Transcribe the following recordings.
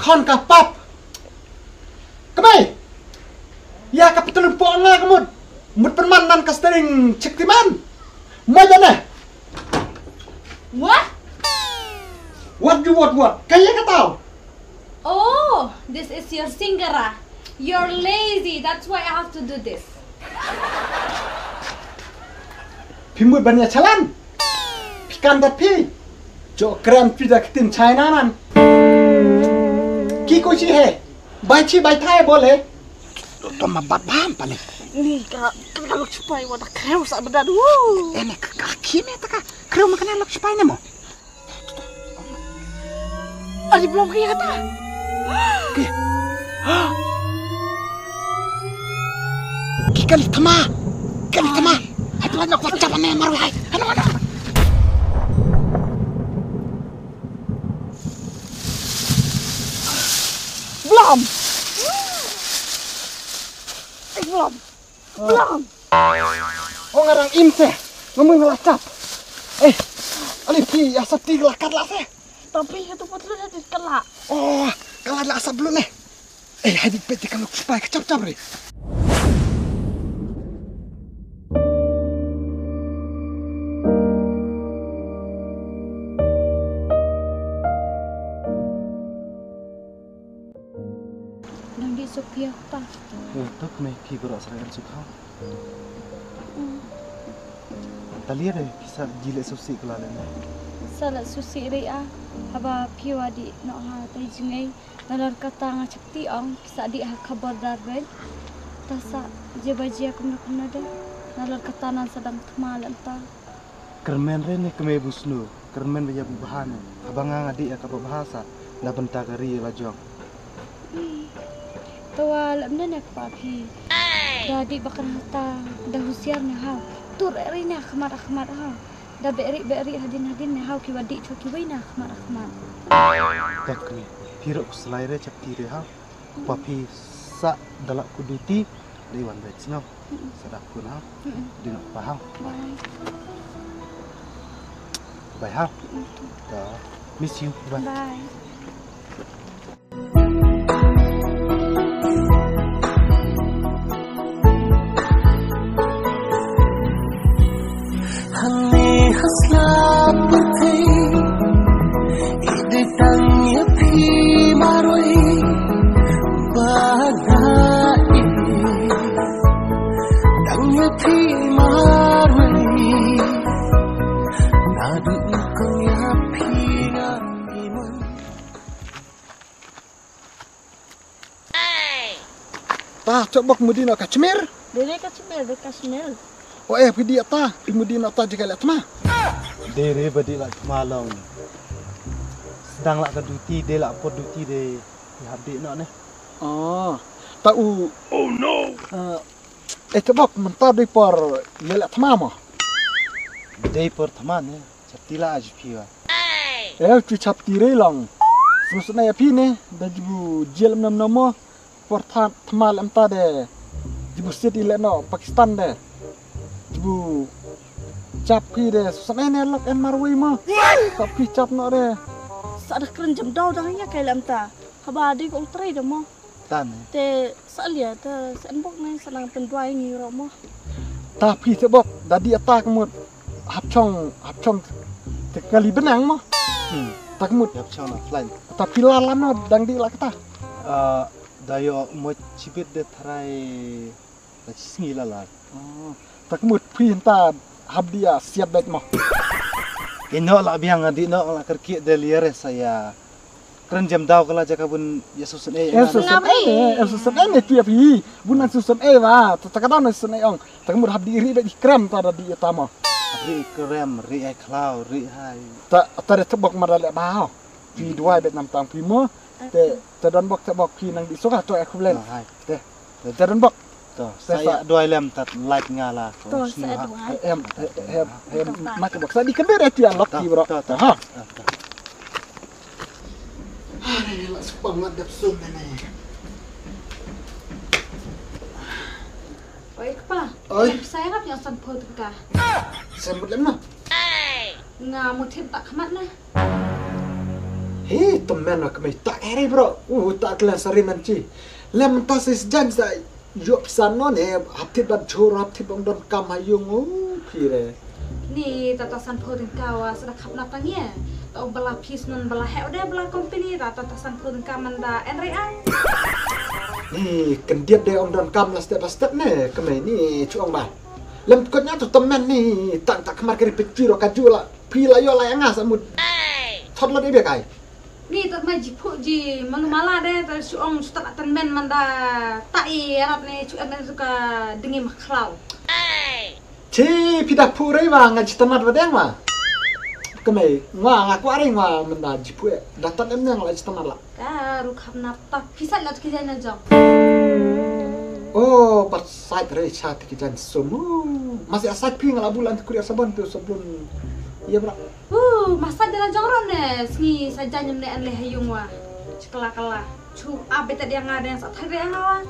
thon kapap. Kemai. Ya kapitul pona kemud. Mud permanan kastering cektiman. Majana. What? What? Kaya ka tau. Oh, this is your singara. You're lazy. That's why I have to do this. Pimud banyak jalan. Pikan tapi. Jo kram pida ketin China nan. Ki kuci he. Bai thai boleh. To mabat paham paling. Ni kalau supaya wadah kreu sak bedan. Ene kaki ni tak kreu makan lok supaya nemo. Ari belum kaya kata. Kali tama. Hai pelan nak wacap ane maru hai. Ano. Belum. Oh ngarang im teh. Ngomong ngelacap. Alif pi asap ti lakat lah teh. Tapi itu betul dah dikelak. Oh, kalau ada asap belum nih. Hai dipet kalau supaya kecap-cap re. Nanti Sophia apa? Untuk me pi berak serangan suka. Tali ada kisah jilid susi kelalan. Salat susi ria. Haba piwa di nak ha tai jingai. Nalar kata ngacak ti ong kisah di ha khabar darben. Tasa je baji aku nak ada. Nalar kata nan sedang temal entah. Kermen rene keme busnu. Kermen baya bahana. Abang adik ka bahasa. Na benta kari lajong. Tawal amna nak papi. Jadi bakal hata dah husiar ni ha. Tur erina khamar ha. Da beri hadin ni ha ki wadi chu ki waina khamar. Takri. Piro selaire cap tire ha. Papi sa dalak kuduti dewan becno. Sadap kun ha. Dinok paham. Bye ha. Miss you. Bye. Bye. Haslat putih ide tangnya pi maroi badai tangnya pi maroi nadu kaya pi iman. Coba kemudian nak kacmir. Dere kacmel. Oh pergi dia kemudian nak jaga lihat mah. Dere badi lak malang. Sedang lak keduti de lak pot duti de habdi nak ne. Oh, tahu. Oh no. Coba mentah di por lihat mah mah. De por teman ne. Captila aj piwa. Tu cap tire lang. Maksudnya pi ne, dah jibu jel nama por temal entah de. Jibu city leno Pakistan de. Jibu cap pi de. Susah ne lak en marui mah. Tapi cap nak de. Sa ada kerenjam dau dah ya kai lam ta. Haba di kong trai dah mo. Tan. Te sa lia te sen bok ne senang pendwai ni ro mo. Tapi sebab dadi atak mut hapchong tekali benang mah. Tak mut Yap chana flan. tapi lalano dang di lak ta. Dayo mo cipit de tharai la singi lala. Tak mut pinta habdia siap bet mah. Ino la biang adi no la kerki de liare saya. Keren jam daw kala jaka bun Yesus ne. Susun tu ya pi. Bunan susun wa. Tak ada susun ong. Tak mut habdi ri bet krem ta di tama. Ri krem, ri ai klau, ri hai. Tak ada tebok marale bao. Pi dua bet nam tang pi mo. Te dan bok tebok pi nang di soka to aku len. Hai. Te dan bok. To saya dua lem tat like ngala. To sa duai. Em mak bok sa di keder tu yang lok bro. Ha. Hai, la sepangat dap sum ne. Oi pa. Oi. Saya ngap yang sampul tu ka. Sembut lem na. Nga mutim tak khamat na. Hei, teman aku mai tak eri bro. Tak kelas hari nanti. Lem tas jan saya. Yop sana ne, hati bad jor hati bang don kam hayung. Pire. Ni tatasan pun kawa sudah kap natangnya. Tau bela pis non bela he udah bela company tatasan pun kamanda enrean. Ni kendiap deh om don kam lah step ne. Kemai ni cuang bah. Lem kotnya tu teman ni tak kemar kiri peciro kajula. Pila yo lah yang asamud. Thot lah dia kai. Ni tak maji puji manumala deh tak suong sutak temen manda tak irat ni cuan suka dengi maklau. Ci pidah purai wah ngaji tamat wadeng wah. Kemai wah ngaku aring wah menda jipu datan emnya ngaji tamat lah. Karu kap nafta pisat lah kijan aja. Oh, pas side recha kijan somu. Masih asal pi ngala bulan kuliah sabon tu sebelum iya bro. Masa jalan jongron ne, sengi saja nyemne anle hayung wa. Cekala-kala. Cu abe tadi yang ada yang saat hari yang awan.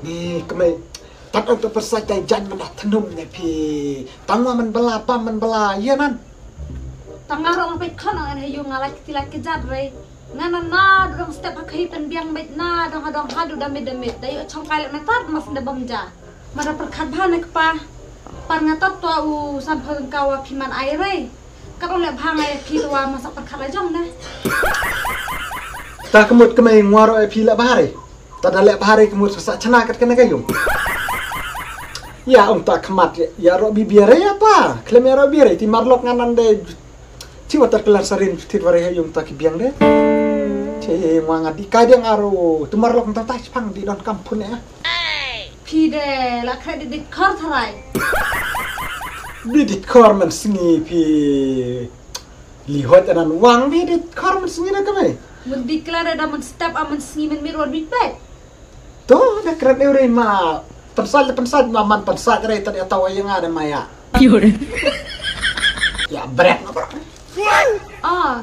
Ni kemai tak untuk persajai jan mendah tenum ne pi. Tangwa menbela apa menbela iya nan. Tangarong pe khana an hayung ala kitila kejat re. Ngana na dong step pakai pen biang bet na dong hadu damit dayo chong kali metar mas ndebam ja. Mara perkat bhane kpa. Par ngatat tua u sampel kawa piman aire. Kalau lek bhangai pi tua masak perkat lajong dah. Tak kemud kemai nguaro pi lek bahari. Tak ada lek bahari kemud sesak cena kat kena gayung. Ya tak kemat ya ro bibiare apa? Klem ya ro biare ti marlok nganan de. Ciwa terkelar sarin tit wari hayung tak biang de. Ce ngadi kadang aro tu marlok tak tak pang di don kampun ya. Pi de la kredit di kar tharai. Bidit korman sengi pi lihat anan wang bidit korman sengi nak kemai. Mun diklar ada mun step aman sengi men mirwan bit bet. Tuh dah keren eurai ma pensat maman pensat rai tadi atau yang ada maya. Ya berat nak.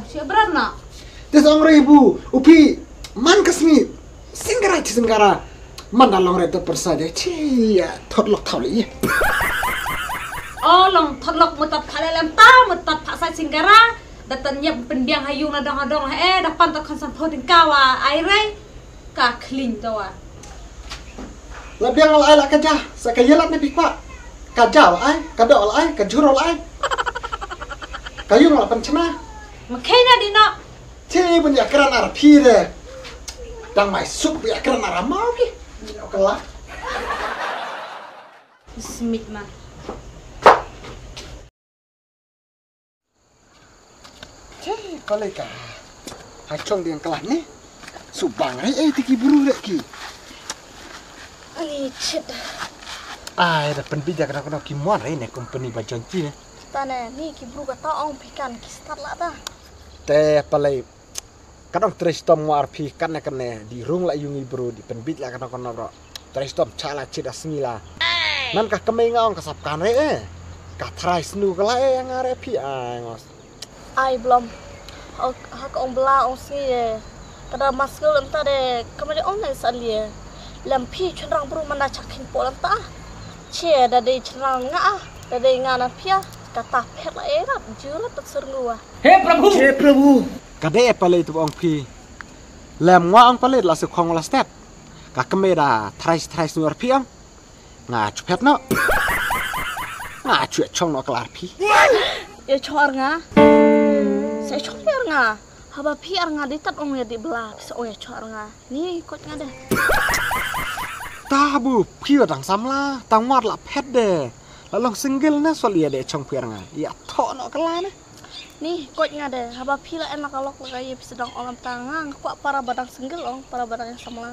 Siapa berat nak? Des orang ibu upi man kesmi singgara man dalam rai tu persat dia cia thotlock thau li. Long thotlock mutat khalelem ta mutat phasai singgara datanya pendiang hayung nadong dapan tak konsan poting kawa aire ka clean tawa. Lebih yang alai lah kerja, sekayelat ni pikpak. Kajal ai, kadol ai, kajurol ai. Kayung lah pencema. Makanya di nak. Cih punya keran arpi deh. Dang mai sup ya keran aramau ki. Okelah. Smith man. Cih koleka. Hacong dia kelah ni. Subang rai tiki buru dek ki. Ani cit. Ai dah penbijak kena kimuan rai ne company bajanci ne. Tane ni ki bru ka taong pikan ki start la ta. Te palai kadang tristom warpi kan di rung la yungi bro di penbit la kena bro. Tristom chala cida sengila. Nan ka kemai ngaong kasapkan rai Ka try snu kala yang are pi ngos. Ai belum. Hak ong bela ong si kada maskul entah de kamari online sali. Lampi cenderang bro mana cakin polan ta. Cie dari cenderang ngah dari ngana pia kata pet la era jura tak serngua. हे प्रभु Kade pale itu ong pi. Lam ngwa ong pale la se khong la step. Ka kamera try snu pi ang. Nga chupet no. Nga chuet chong no kelar pi. Ya chor nga. Saya chor nga. Haba pi nga ditat ong ya di belah bisa ong ya chor nga. Ni kot nga deh. Tabu pi wadang samla, tangwat la pet de. Lalong single na solia de chong pi nga. Ya tho no kelane. Ni kot nga deh. Haba pi la enak kalau kaya bisa dong olam tangang. Kuak para badang single ong para badang yang samla.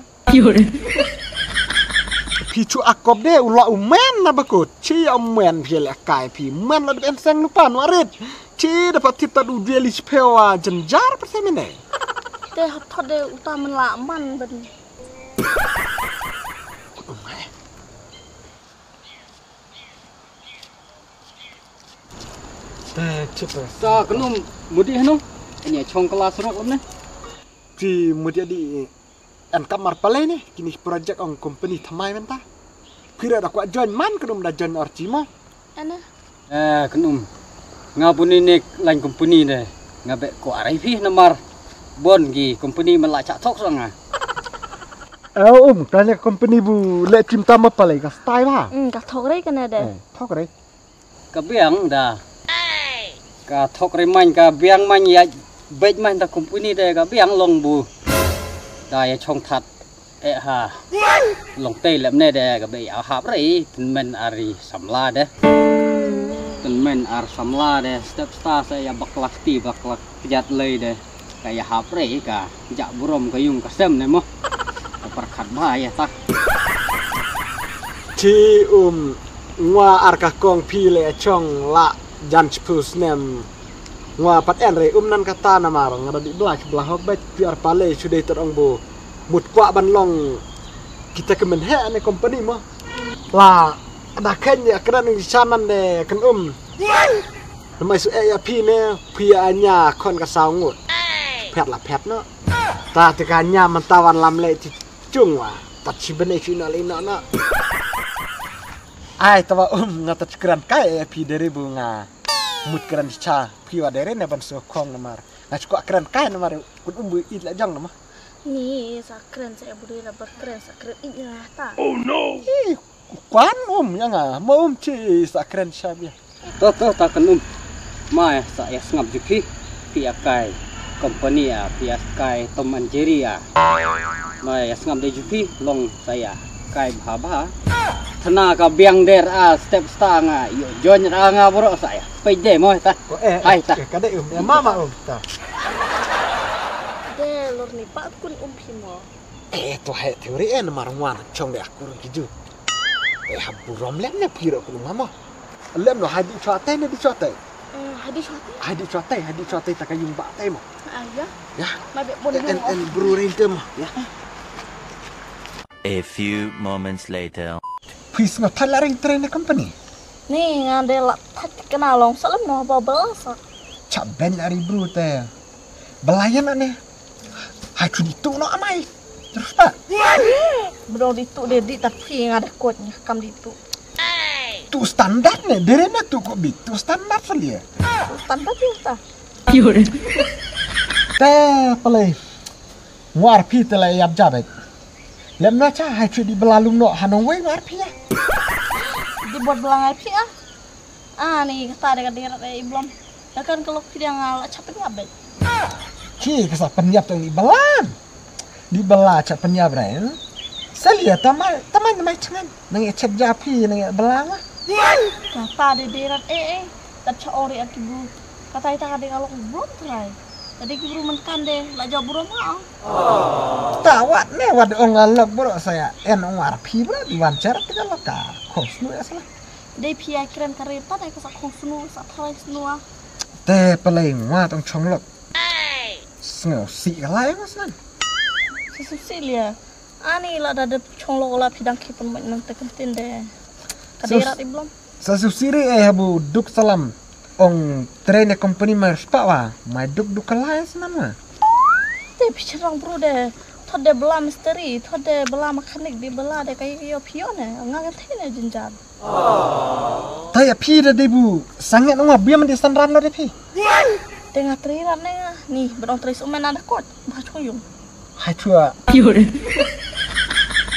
Pi chu akop de ula umen na bakut. Ci omen pi le kai pi men la ben sang lupa no arit. Ci dapat tita du dia li spewa jenjar persemene. Teh hot de utaman la man ben. Cepat. sa kenum mudi hanum ini chong kelas rok ne Pi mudia di en kamar pale ni kini project ong company thamai menta. Kira dak wa join man kenum da join orcimo. Ana. kenum ngapuni nek lain company ne ngabe ko arai fi namar bon gi company melak cak tok sanga. Tanya company bu le tim tama palai ka style ha. Ka thok rei kana de. Thok re. Ka biang dah. Ka thok reman ka biang man ya bej man ta company de ka biang long bu. Da ya chong that ha. Long tei lem ne de ka be ya hap rei tin men ari samla de. Tin men ar samla de step star saya baklak ti baklak jat lei de. Kaya hap rei ka jak burom ka yung ka sem ne mo. Perkat bahaya tak. Ci ngwa arka kong pi le chong la jan chpus nem ngwa pat en re nan kata na marang ngada di belah hok bet piar pale sudah terong bo mut kwa ban long kita kemen he ane company mo la ada kan ya kran di sanan de kan namai su ya pi ne pi anya kon ka saw ngut pet la pet no ta te kanya mentawan lam le chung wa tat si bene china le na ai tawa ngata chikran kai pi dere bunga mut kran cha pi wa dere ne ban so khong namar na chko kran kai namar kun bu it la jang nama Ni sa keren saya budi la berkeren sa keren ini lah ta. oh no kwan yang mo chi sa kran cha bia To ta kan mai sa ya ngap juki pi akai company pi akai Tom and Jerry mai ya ngap de juki long saya kai bha thana ka biang der step star nga yo jon ra nga bro saya pe de mo ta hai ta ka de ya mama ta De lor ni pak kun pimo. to hai teori en marwan chong de aku kiju habu rom lem ne piro kun mama lem no hadi chate ne di chate Hadis hadi ta kayung ba tai mo ayah. ya Mabek bon en buru rintem ya A few moments later. Puis nga talaring train company. Ni ngade la tat kenal long salam no babel sa. Cak ben ari bro te. Belayan ane. Hai tu ditu no amai. Terus pak. Bro ditu de di tapi ngade kotnya kam ditu. Tu standar ne dere na tu ko bit. Tu standar salia. Standar dia ta. Te pelai. War pi te la yap jabet. Lem na cha hai tu di belalum no hanong wei war pi ya. Di buat belangai pi ni kata de kadira de belum. Kan kalau dia ngala capek ngabet. Ki kesa penyap tu di belan. Di bela cak penyap ren. Salia tamai cengan. Nang cep japi nang belang. Kata de dirat tat cha ori atibu. Kata ita kade kalau belum try. Tadi guru menkan deh, la jaburo mau. Tawat ne wad ong alok bro saya en ong arpi bro diwawancara kita loka. Kosnu ya salah. Dei pi keren kareta dai ka khong sunu sa thai snua. Te pelai wa tong chong lok. Sngo si lai mas nan. Susilia. Ani la da chong lo la pidang ki pun nang te kentin de. Kadira ti belum. Sa susiri habu duk salam. Ong train company mar spawa. Mai duk kalai sanan ma. Te pichang bro de. Thode bela misteri, thode bela mekanik di bela de kai yo pio ne. Ngang thene jinjan. Taya pi de debu sangat ngwa biam di sanran lo de pi. Tengah teriran ne ni berong teris umen ada kot. Bah choyung. Hai chua.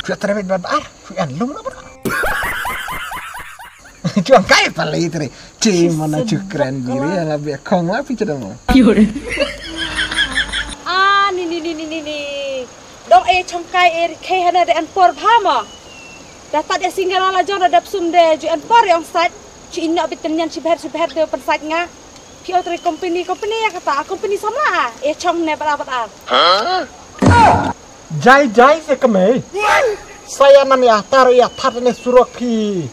Chua terbit babar. Chua lum na bro. Chuang kai palai teri. Ci mana cukran diri ala bi kong la pi cedang. Ni. Dong chong kai ke hana de an por phama. Dapat de singgara la jona dap sum de ju an por yang sat. Ci inna bitanyan ci ber de persat nga. Pi otri company ya kata company sama chong ne pada. Jai se keme. Saya nan ya tar ya tar ne surok pi.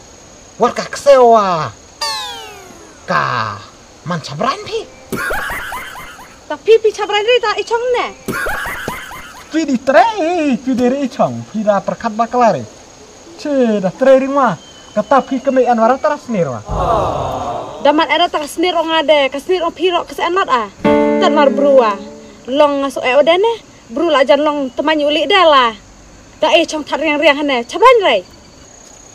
Warka ksewa. Ka man sabran pi. Tapi pi cabran rita chong ne. Pi di tre, pi dere chong, pi da perkat baklare. Che da tre ringwa. Kata pi keme anwara taras nirwa. Daman era taras nir ong ade, kasnir ong piro kesenat Tan mar brua. Long ngaso odene, bru la jan long temanyu uli dela. Da chong tar riang hane, cabran re.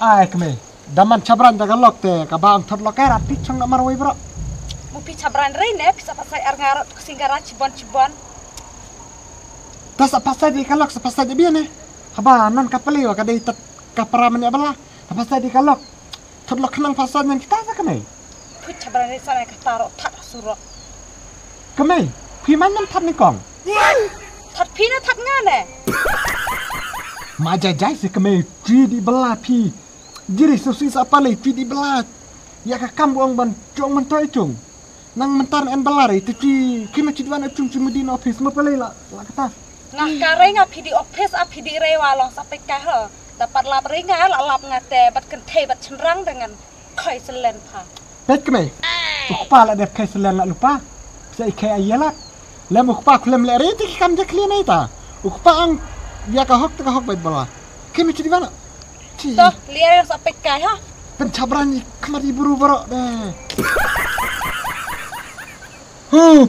Ai keme. Daman cabran jaga lok te ka bang thot lokera pi chong na marwai bro. Mu pi cabran re ne, bisa pasai ar ngarot singgara cibon. Tas apa saja kalok apa saja biar nih. Haba non kapali wa kadai tat kaparaman ya bala. Apa saja kalok. Tadlok kenang pasal yang kita sa kamay. Put cabaran sana kataro tat surok. Kamay, piman nam tat ni kong. Tat pina tat ngane. Majajai si kamay tri di bala pi. Jiri susi sa palay tri di bala. Ya ka kambuang ban chong man toy chung. Nang mentar en balari ti kima chidwan chung chumudin office mo palay la kata. Ngah kare ngah pidi office a pidi rewa long sampai kah dapat lap ringa lap ngate bat kente bat cenderang dengan kai selen pa. Bet kamay. Ukpa la dep kai selen la lupa. Bisa ikai ayala. Lem ukpa kulem le reti ki kam je klian ita. Ukpa ang ya ka hok bet bala. Kima chidwan. Toh liar sampai kah ha. Pencabran ni kemari buru-buru deh.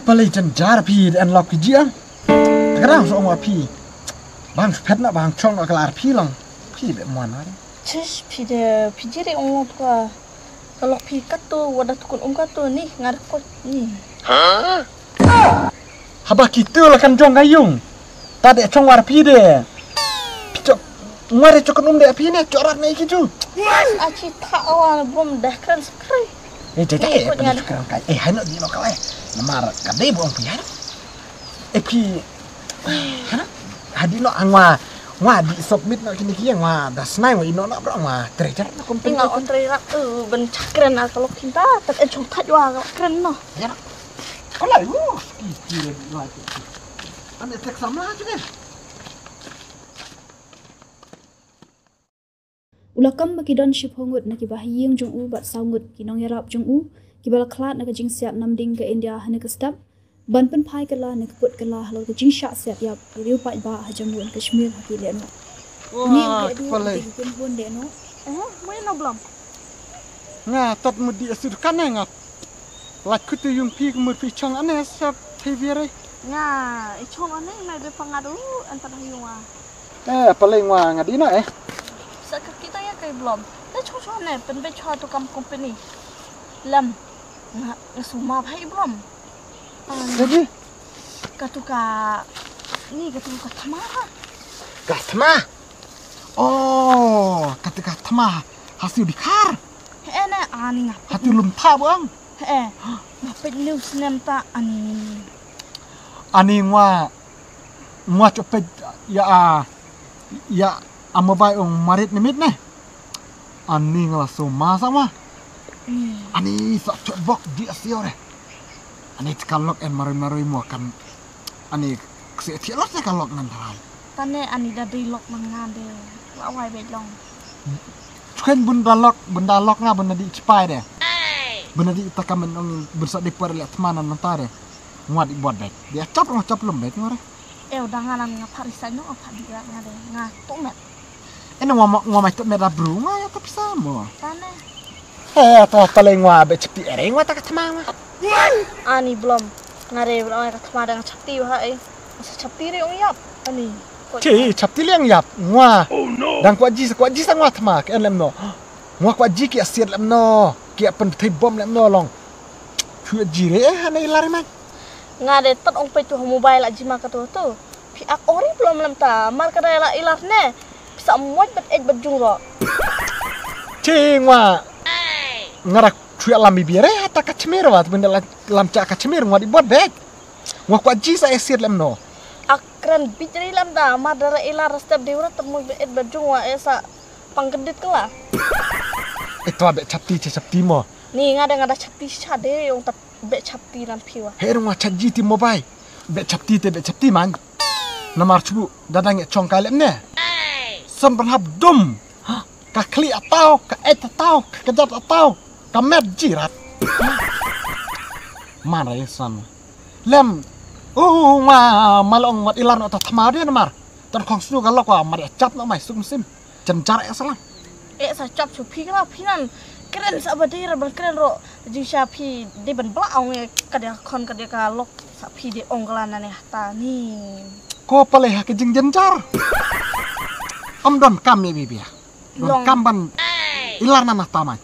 Palai jar pi dan lock jiang. Kadang soal pi. Bang pet nak bang chong nak kelar pi lang. Pi be mana? Cish pi de pi jiri apa? Kalau pi katu wadah tukun katu ni ngarkot ni. Haba kita lah kan jong gayung. Tadi chong war pi de. Picok ngare cokon de pi ne corat ni kicu. Aci tak awal belum dah keren sekali. Jajai pen sekarang kai. Hano di lo kalai. Namar kadai buang pi hano. Pi hana hadi no angwa di submit no kini kiang wa dah senai wa ino nak berang wa treasure nak kompeng Tinggal on treasure ben cakren kalau kita tak cong tak jua keren no. Ya. Kalau kiri lagi. Anda tek sama aja deh. Ulakam makidon shiphongut na kibahiyeng jung u bat saungut kinong yarap jung u kibala klat na kajing siap namding ke India hane ke step ban pen pai kala na kaput kala halo kajing syak siap yap riu pat ba hajamu en Kashmir haki le no. Ni Palai. pun pun de no. Mai no belum. Nga tat mudi asur kan nga. Laku tu yung pi kumur pi chong ane sap tevire. Nga, ichong ane na de pengaruh antara hiwa. Palai nga ngadina Saka kita ya kay belum. Dah cong ne pen be chua tu kam company. Lam. Nga suma pai belum. Jadi Katuka ni katuka tamara. Gatma. Oh, ketika tama hasil dikar. Ene ani nga. Hati lumpa bang. Mapit news nem ta ani. Ani ngwa cepet ya amabai ong marit nimit ne. Ani ngala suma sama. Ani sak bok di asio re. Ani kalok en maroi mo kan. Ani kse lot kalok nan tarai. Tane ani dah dilok mangade. Lawai belong. Kan bunda lok nga bunda di cipai deh. Bunda di takamen ong bersak di puar liat temanan nanti deh. Ngwa di buat bet. Dia cap lembet ngore. Udah ngalan ngaparisan no apa dia ngade ngatuk met. Ini ngomong itu merah berunga ya tapi sama. Tane. Toh paling ngwa bet cepi ere ngwa tak temang. Ani belum ngade belum ketemu dengan capti wahai. Masa capti re ong yap. Ani. Cih, capti liang yap ngwa. Dan kuat ji sang ngwa tema ke lem no. Ngwa kuat ji ki asiat lem no. Ki pen thai bom lem no long. Chu ji re hanai lari man. Ngade tat ong pe tu mobile aji maka tu. Pi ak ori belum lem ta. Mar kada la ilar ne. Bisa muat bet berjung ro. Cih ngwa. Ngarak chu lam bibire hata kacmir wa benda lam ca kacmir ngwa dibuat bet. Ngwa kuat ji sa asiat lem no. Akren bijri lam da madara ilar setiap diura temu bet berjung wa esa panggedit kala. Itu abe capti mo. Ni ngada capti sade yang tak bet capti lam piwa. Herung wa caji ti mobile. Bet capti man. Namar cubu dadang chong kalem ne. Sampanhab dum. Ka kli atau ka atau ka kejap atau ka met jirat. Mana ya sam. Lem malong mat ilar no ta thamar dia namar. Tan khong su ka lok wa mar cap no mai sum sim. Cencar ya salam. Sa cap chu pi kala pinan. Keren sa badira berkeren ro. Jing sha pi de ban blaong kada kon kada ka lok sa pi de onglan ne ta ni. Ko pale ha ke jing jencar. Om don kam ya bibi. Don kam ban ilar na tamai.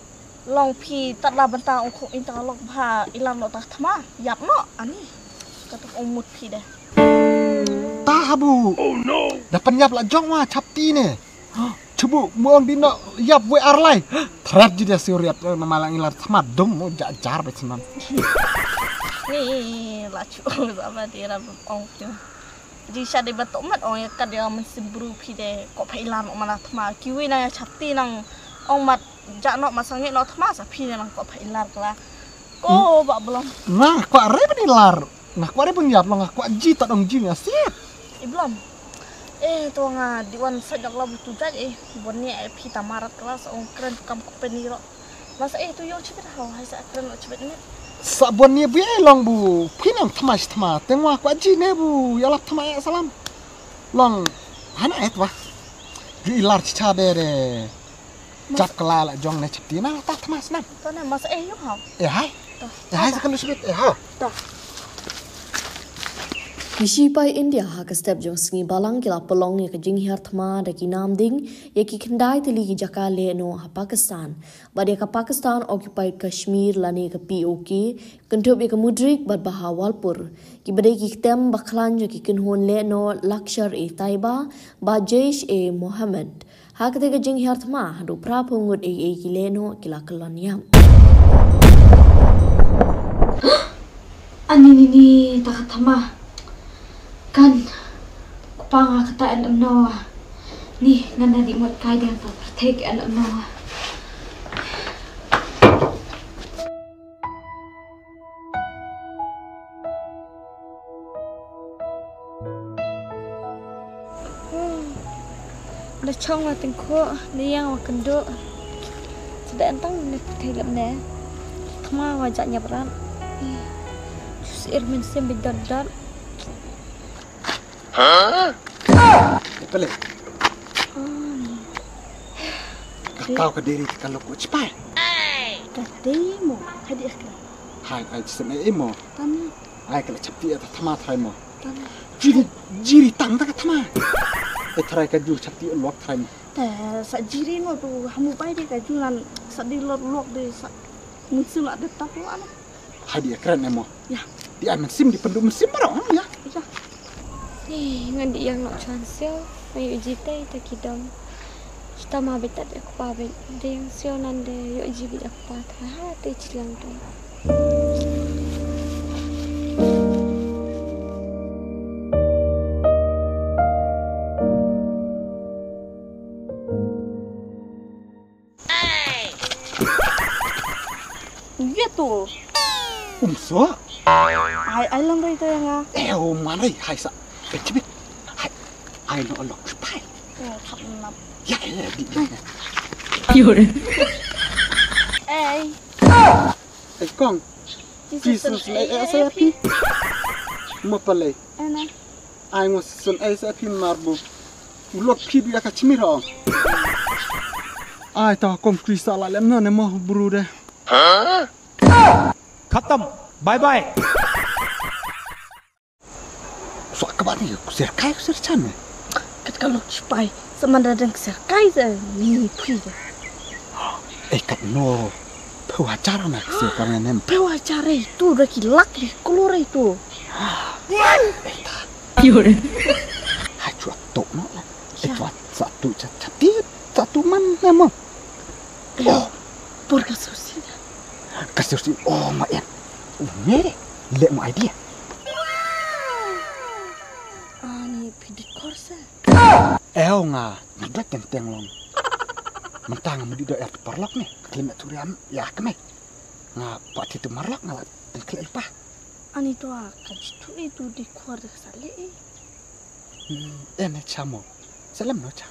Long pi tat la bantang ong inta lok ba ilam no ta thama. Yap no ani. Katuk ong mut pi de. Taha bu. Oh no. Dapat yap lah jong wah capti ne. Coba muang dino yap we arlai. Terat jadi suriat mamalang ilar sama dong mau jajar besenan. Ni lah cuy sama dia lah ong tu. Jadi saya betul mat ong yang kadang mensimbru pide kok pailan ong mana thma kiwi na chapti nang ong mat jak nok masangit nok thma sa pide nang kok pailan kala. Ko bak belum. Nah, kok are benilar. Nah, kok are pengyap lo ngak kok ji tak dong ji siap. Belum. Tu nga diwan sajak lah butuh jadi bonnya pita marat kelas ong keren kam peniro. Masa tu yo cepet hau hai sa keren cepet ni. Sabun ni biar long bu, pinang thamas tengok aku aji ne bu, ya lah thamai salam. Long, hana et wah, ilar cica dere, cap kelala jong ne cepti na tak thamas na. Tu ni masa yo hau. Hai sekarang sebut ha. Kisipai India ha ka step jong singi balang kila pelong ya ka jing hiar thma da ki nam ding ya ki khandai tili ki jaka le no ha Pakistan badia ka Pakistan occupied Kashmir lani ka POK kanthop ya ka mudrik bad bahawalpur ki badai ki tem bakhlan jo ki kinhon le no Lakshar e Taiba ba Jaish e Mohammed ha ka te ka jing hiar thma ha do pra phungut e ki le no kila kalon yam Ani tak thama kan kupanga kata alam nawa ni ngana di mot kai dia pa take alam nawa Dah chong lah tengko ni yang akan duk sedang entang ni pakai lem ni kemana wajahnya berat jus irmin sim bidadar Pelek. Kau ke diri kalau kau cepat. Kadai mo hadi akhla. Hai sene emo. Tani. Hai kalau cepti atau thama thai mo. Tani. Jiri tang tak thama. Try ka ju cepti lock thai mo. Ta sa jiri mo tu hamu bai de ka julan sa di lot de sa musim ada tak lo ana. Hai dia keren emo. Ya. Dia mesim di penduk mesim marong ya. Ya. Ngan di yang nak chansel ayo jitai tak kidam kita mah betat aku pabel dia yang sionan de yo jibi aku patah hati cilang tu Ya tu. So. Ai lang rai tu yang Oh mana hai sa. Cepet. Hai no lock cepat. khap nap. Ya di. Kong. Jesus ASAP. Mo pale. Ana. Ai mo sun ASAP marbu. Lock pi biya ka chimira. Ai ta kom krisa la lem no ne mo buru de. खत्म bye bye So kabar ni serkai serchan. Kat kalau cepai semanda dan serkai je ni pui je. Kat no. Pewacara nak serkan nem. Pewacara itu dah kilak di keluar itu. Hai cuat tok no. Cuat satu satu man nemo. Oh, Purga susi. Kasih oh mayan. Mere, let mo idea. Ani pidik korsa. Nga, naglat tenteng long. Mentang mo dito at parlok ni. Klimat turiam ya kame. Nga pati tu marlok ngalat tengkel pa. Ani tu kajitu itu di keluar sale. Ene chamo. Salam no cha.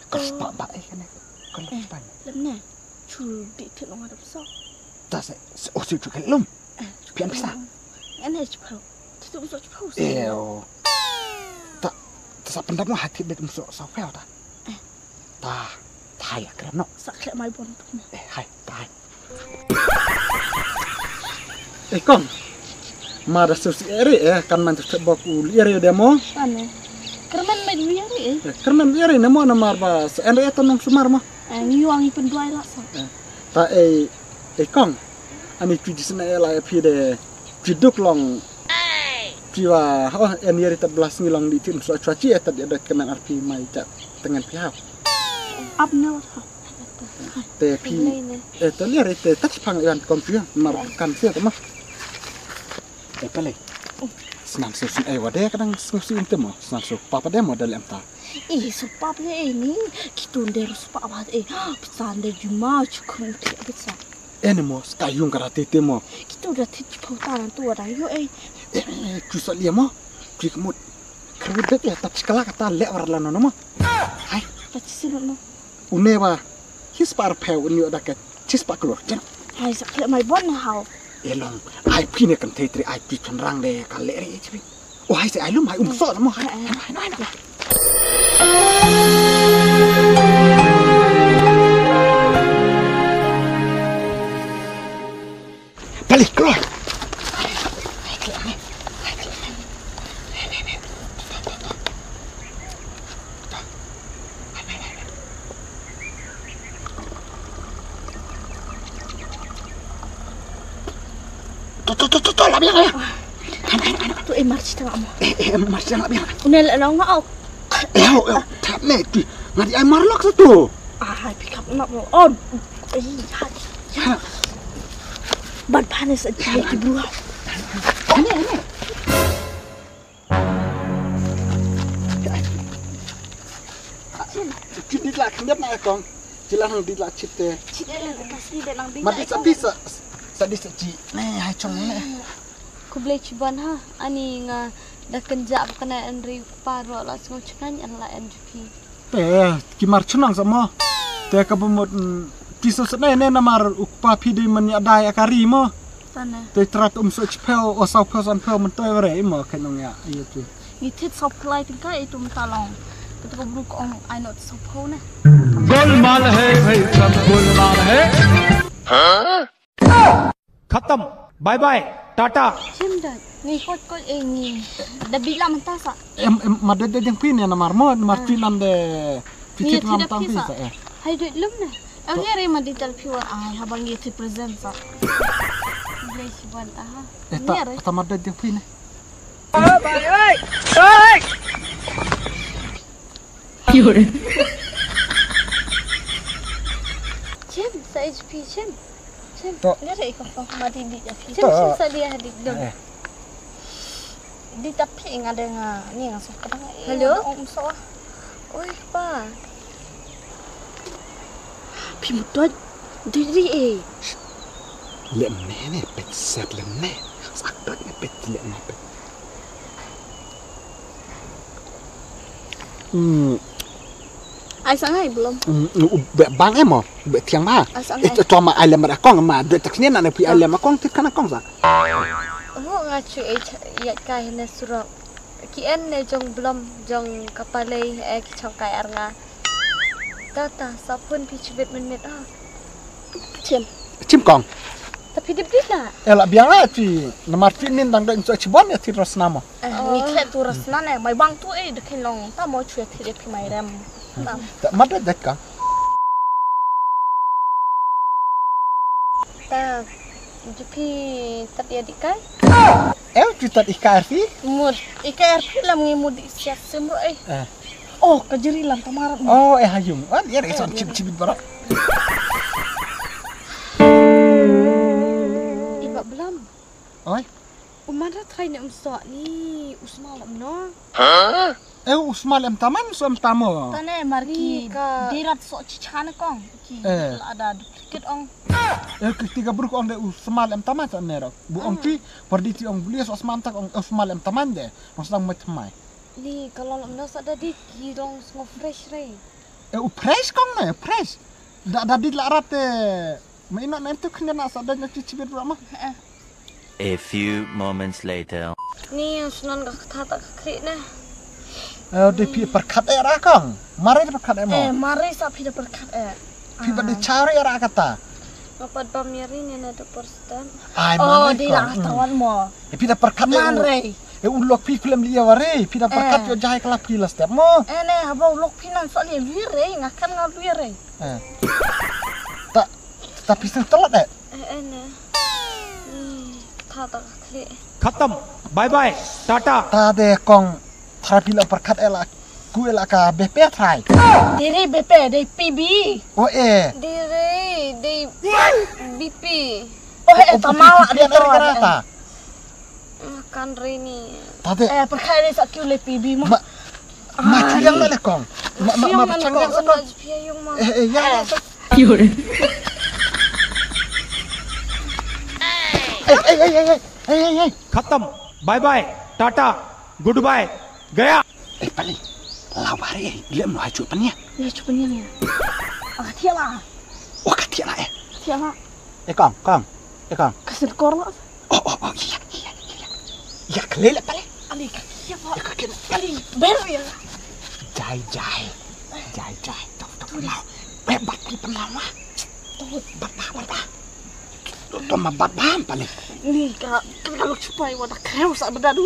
Kas pa ba kan. Kalau pan. Lemne. Chul di tenong ada besar. Tas osu tu kelum. Pian pisa. Ene cepau. Itu besar cepau. Tak sa pendam mo hati bet muso sa fel ta. Ta thai kran no. Sakle mai bon tu. Hai, tai. Kong. Mada susi ere kan man tu boku ere demo. Ane. Kerman mai duia ni. Kerman ere nemo na marba ere etonong sumar mo. Ni wangi penduai lah sa. Ta Kong. Ani tu disna ela pi de jiduk long Jiwa, oh, en yeri belas ngilong di tim so cuaci tadi ada kemen arpi mai cak tengen pihak. Abnel. Tapi lihat itu touch pang iwan komputer markan sih mah. Pale. Senang susun wadah kadang susun itu mah senang sup papa dia modal emta. Supapnya ini kita udah supa apa bisa anda cuma cukup bisa. Ini mo kayung karate itu mo. Kita udah tiap putaran tua dah yo Kusat dia mo. Kikmut. Keribet ya touch kala kata lek warlano mo. Hai. Pasti sih no. Unewa. His par pel ni ada ke cis pak keluar. Jangan. Hai sakit mai bon hau. Elong. Ai pine kan tetri ai pi rang de kale ri cipi. Oh hai se ai lum hai so mo. Hai. Balik keluar. Tuh, lah biar. Tu march tengah mo. March tengah biar. Unel lang ngau. Tap ne tu. Ngadi ai marlok satu. Pick up nak mo. On. Bad panas aja di buah. Ini. Cip lah kendap nak kong. Jilang di lah cip teh. Cip kasih dia nang Mati bisa. Sadis ci. Hai chong ne. Ku boleh ciban ha. Ani nga dah kenjak kena Andri paro lah semua cekan an la NGP. Kimar chunang sama. Te ka bumut piso sene ne namar ukpa pidi man ya dai akari mo. Sana. Te trat so chpel o sau person pel man toy re mo kenong ya itu. Ni tit sop klai tingkai itu mentalong. Ketika buruk ong I not sop ho na. गोलमाल है भाई सब गोलमाल है खत्म bye bye tata Cimdat. Ni kot ni. Dah bilang mentah sak. Madde de jeng pin ya namar mo namar pinan de Ni picit nam tidak tang bisa. pisa. Hai duit lum na. Aku ni rema di telpon habang ni ti present sa. Boleh ciban ha. Ta madde jeng pin. Cim, sa HP Cim. Ni rei ko mati di api. Cim sa dia hadik dong. Di tapi ngada nga ni nga sok kadang. Hello? Om so. Oi, pa. Pi mutod. Diri Lem ne pet set lem ne. Saktat ne pet lem ne pet. Ai sangai belum. Bang mo, tiang ma. Itu cuma alam rakong ma, duit taksnya nak pi alam rakong tit kana kong sa. Oh, ngacu ya kai na sura. Kian ne jong belum jong kapalai ki chong kai arnga. Tata sapun pi chibet menit Cim kong. Tapi dia bila. Ela biang lah ci. Namar pinin dang dang so cibon ya tiras nama. Ni klet tu rasna ne mai bang tu dekin long ta mo chue ti pi mai ram. Tak madde dek kang. Ta jupi tapi adik kai. Jutat IKRV. Mud iker lam ngi mud siap semro Oh, kajeri lam tamarat. Oh, hayum. Ya reson cibit barak. Iba belum. Oi. Umara try ni umso ni usmalam no. Usmal em taman so em tamo. Tane marki ka dirat so cichana kong. Ki ada dikit ong. Ketiga buruk on de usmal em taman sa nerok. Bu ong ti perditi ong bulias osmantak ong usmal em taman de. Masang macamai. Ni kalau nak ada di kirong semua fresh re. Fresh kong na, fresh. Da di larat mainak nanti kena nak sadanya cicibit berapa? A few moments later. Ni sunan ka tak krik na. Dia pi perkat era kong. Mari perkat mo. Mari sa pi perkat Pi pada cari era kata. Dapat pamiri ni na the first time. Oh, di lah tawan mo. Pi dah perkat Mari. Ulok pi film dia wari. Pi dah perkat yo jahai kelap kilas tiap mo. Haba ulok pinan soalnya wire ngakan ngawire. Tapi sing telat Ni tak kali. खत्म bye bye tata Tade kong tharapila perkat elak ku elak ka BP try. Diri BP dari PB. Oh Diri dari BP. Oh tamal ada kereta. Makan Rini. Tade Perkara ni sakit oleh PB mah. macam yang mana kong? Ma percanggang sakon. Ya. Hey. खत्म bye bye tata goodbye गया Paling. Lawari ilem no hacu pania. Ya cepatnya ni. Tiap lah. Oh katia lah Tiap lah. Kong. Kasih kor lah. Oh iya. Ya kelele paling. Ali tiap lah. Ali ber ya. Jai. Tuh lau. Bat pelau mah. Tuh bat. Tuh mah bat paling. Ni kalau cepat wadah kau sak berdadu.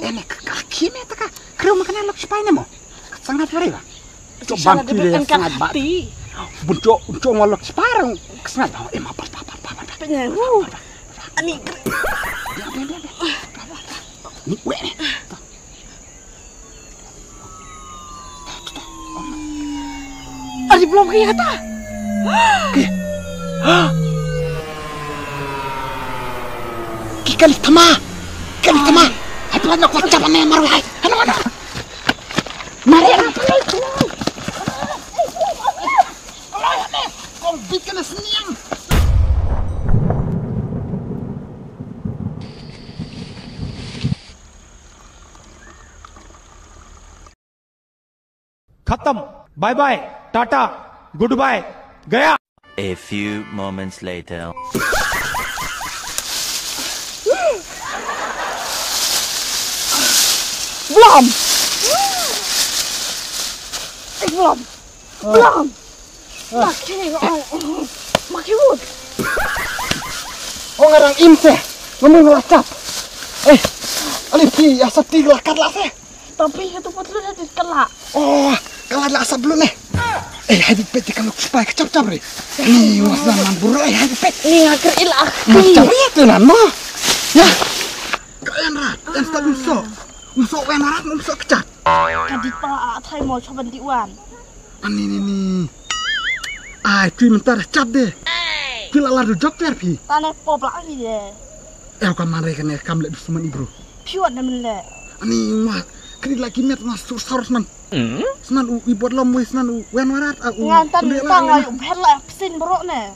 Ini kaki ni tak kau makan lok supaya nemo. Sangat hari lah. Coba pilih sangat bat. Buncok ngolok supaya sangat tahu. Maaf. Penyen. Ani. Ni weh ni. Ali belum kaya tak? Kali tama. Apa nak wajah mana maruai? Ano. Mari. Kong bikin seniang. खत्म bye bye tata goodbye गया A few moments later. Belum. Makin wood. Oh ngarang imse. Ngomong ngelacap. Alipi asap tiga lah seh. Tapi itu betul dah dikelak. Oh, kalau ada asap belum nih. Hadit pet kalau supaya kecap-cap re. Ni wasaman buru hadit pet. Ni akhir ilah. Macam itu nan mo. Ya. Kalian rat, yang tak usok wenarat usok kecap. Kadi pa thai mau coba diwan. Ani. Cuy mentar cap deh. Cuy lalar jok ter pi. Tanah pop lagi deh. Kamar kan kamlet dusuman ibro. Piot namanya. Ani mah kini lagi met masuk saros man. Senan ibot lom wis senan wenarat. Ngantan tangai berla pesin bro ne.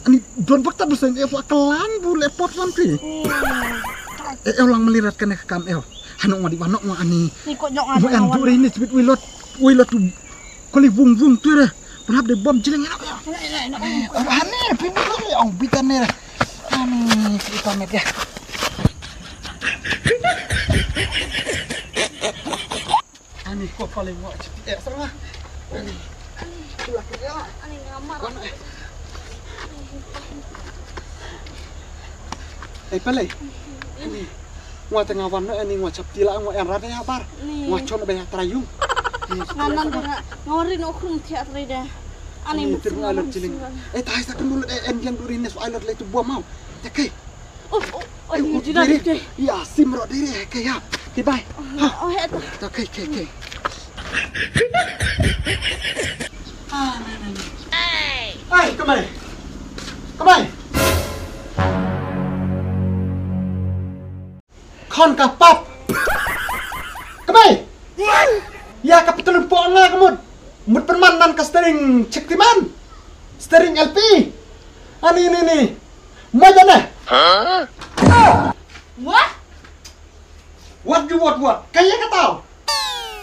Ani don bakta busan kelan bu lepot man pi. Ulang meliratkan ke kam Hanok ngadi wanok mo ani. Ni kok nyok ngadi. Ang dure ini sebit wilot tu. Kali vung tu dah. Penap de bom jeleng enak. Ane pibu ni ang bitan ni. Ani kita met ya. Ani kok paling mo serang. Ani. Tulah kerja. Ani ngamar. Palai. Ani. Ngwa tengah warna ani ngwa cap tila ngwa yang rada ya bar. Ngwa con banyak terayung. Nganan dera ngawarin okrum teater dah. Ani betul alot ciling. Tahu tak dulu endian durin nes alot le tu buah mau. Takai. Jadi dah. Ya simro diri kayak. Okay bye. Oh eta. Takai. Hai, kemai. Kon kapap. Kemai. Ya kapitulun po nga kamud. Mud permanan ka steering cektiman. Steering LP. Ani. Maja na. What? Kaya ka tao.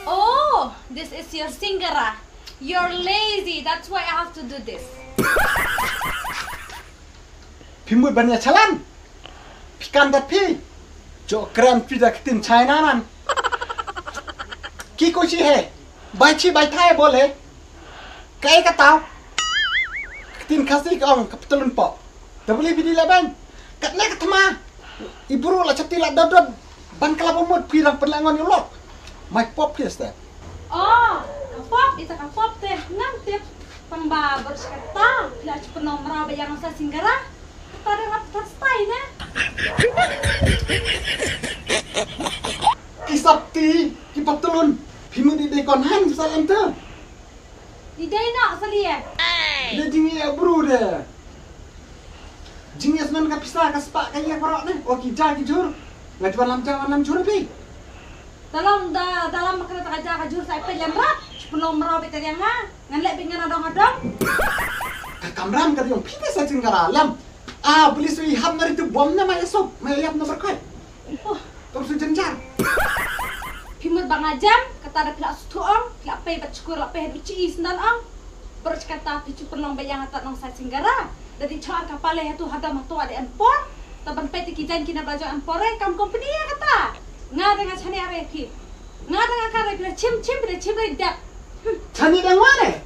Oh, this is your singera. You're lazy. That's why I have to do this. Pimut banyak jalan. Pikan tapi. Jo keren pida ketin China nan. Ki kuci he. Bai thai boleh. Kaya ka tao. Ketin kasih kong kapitulun po. Dabuli bidi laban. Katna katma. Iburu la chati la dodod. Ban kala pomot pirang perlangon yulok. My pop yes that. Oh, kapop, ita kapop teh. Ngam teh pembabar sekata. Bila cepat nomor bayang sa singgara. Kata ada apa stay na? Kisakti, kipatulun. Pimu di dekon han salam tu. Di day nak salia. Dia jingi abru deh. Jingi asman kapisa kaspak kaya korok deh. Oki jagi jur. Ngajuan lam jur pi. Dalam makna tak ajar kajur saya pelemrat. Sebelum merawat tadi yang ngan lek dengan adong-adong. Kamram kata yang pita saya cingkara lam. Beli sui ham nari tu bom na maya sok. Maya yap na berkai. Terus jenjar. Pimut bang ajam kata ada pihak sutuong, pihak pay bercukur, pihak bici sendan ang. Bercakap picu perlong bayang atas nong saya singgara. Dari car kapal itu ada matu ada empor. Taban pay tikijan kina belajar empore kam company ya kata. Ngah dengan chani are ki. Ngah dengan kare bila cim dak. Chani dang mana?